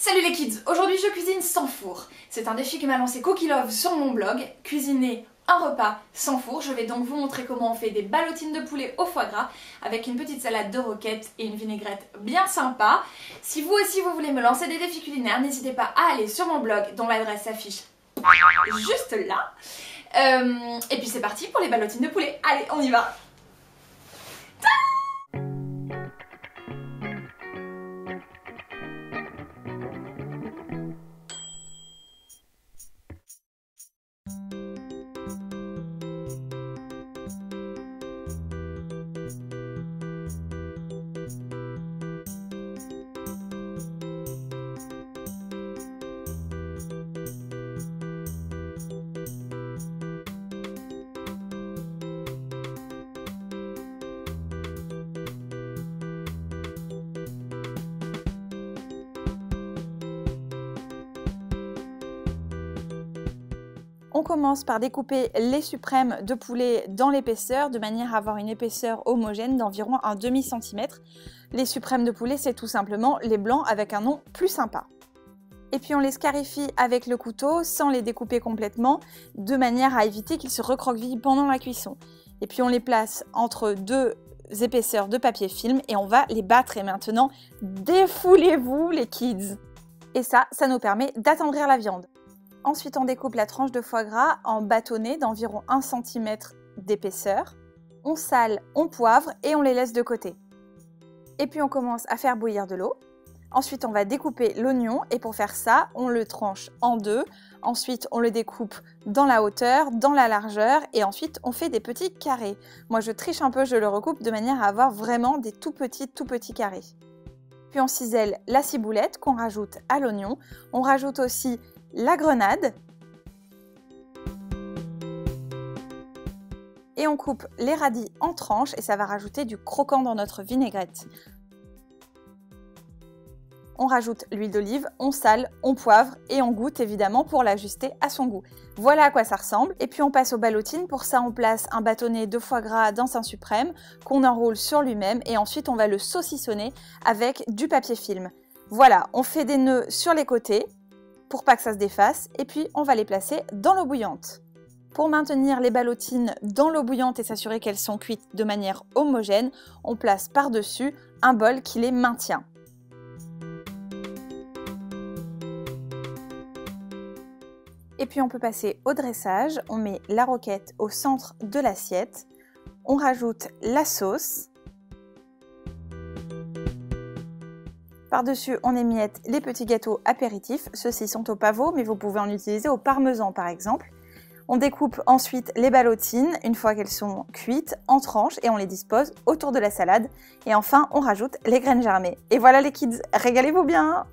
Salut les kids, aujourd'hui je cuisine sans four. C'est un défi que m'a lancé Cookie Love sur mon blog, cuisiner un repas sans four. Je vais donc vous montrer comment on fait des ballotines de poulet au foie gras avec une petite salade de roquettes et une vinaigrette bien sympa. Si vous aussi vous voulez me lancer des défis culinaires, n'hésitez pas à aller sur mon blog dont l'adresse s'affiche juste là. Et puis c'est parti pour les ballotines de poulet. Allez, on y va! On commence par découper les suprêmes de poulet dans l'épaisseur de manière à avoir une épaisseur homogène d'environ un demi-centimètre. Les suprêmes de poulet, c'est tout simplement les blancs avec un nom plus sympa. Et puis on les scarifie avec le couteau sans les découper complètement de manière à éviter qu'ils se recroquevillent pendant la cuisson. Et puis on les place entre deux épaisseurs de papier film et on va les battre. Et maintenant, défoulez-vous les kids! Et ça nous permet d'attendrir la viande. Ensuite, on découpe la tranche de foie gras en bâtonnets d'environ 1 cm d'épaisseur. On sale, on poivre et on les laisse de côté. Et puis on commence à faire bouillir de l'eau. Ensuite, on va découper l'oignon et pour faire ça, on le tranche en deux. Ensuite, on le découpe dans la hauteur, dans la largeur et ensuite, on fait des petits carrés. Moi, je triche un peu, je le recoupe de manière à avoir vraiment des tout petits carrés. Puis on cisèle la ciboulette qu'on rajoute à l'oignon. On rajoute aussi la grenade et on coupe les radis en tranches et ça va rajouter du croquant dans notre vinaigrette. On rajoute l'huile d'olive, on sale, on poivre et on goûte évidemment pour l'ajuster à son goût. Voilà à quoi ça ressemble. Et puis on passe aux ballotines. Pour ça, on place un bâtonnet de foie gras dans un suprême qu'on enroule sur lui-même et ensuite on va le saucissonner avec du papier film. Voilà, on fait des nœuds sur les côtés pour pas que ça se défasse et puis on va les placer dans l'eau bouillante. Pour maintenir les ballotines dans l'eau bouillante et s'assurer qu'elles sont cuites de manière homogène, on place par-dessus un bol qui les maintient. Et puis on peut passer au dressage, on met la roquette au centre de l'assiette, on rajoute la sauce. Par-dessus, on émiette les petits gâteaux apéritifs. Ceux-ci sont au pavot, mais vous pouvez en utiliser au parmesan par exemple. On découpe ensuite les ballotines, une fois qu'elles sont cuites, en tranches et on les dispose autour de la salade. Et enfin, on rajoute les graines germées. Et voilà les kids, régalez-vous bien!